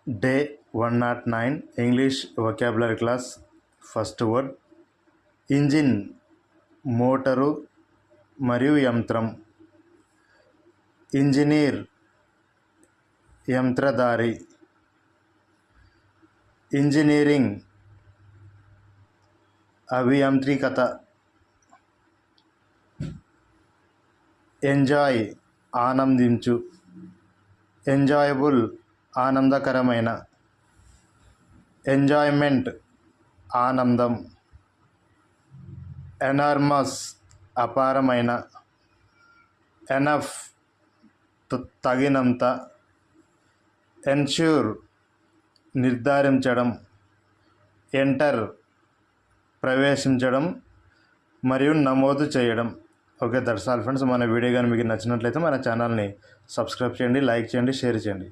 Day 109 English vocabulary class. First word engine, motor మరియు యంత్రం. Engineer, యంత్రధారి. Engineering, అభియాంత్రికత. Enjoy, ఆనందించు. Enjoyable, ఆనందకరమైన. Enjoyment, ఆనందం. Enormous, అపారమైన. ఎనఫ్, తగినంత. ఎన్ష్యూర్, నిర్ధారించడం. ఎంటర్, ప్రవేశించడం మరియు నమోదు చేయడం. Okay, that's all friends. మన వీడియో కానీ మీకు నచ్చినట్లయితే మన ఛానల్ని సబ్స్క్రైబ్ చేయండి, లైక్ చేయండి, షేర్ చేయండి.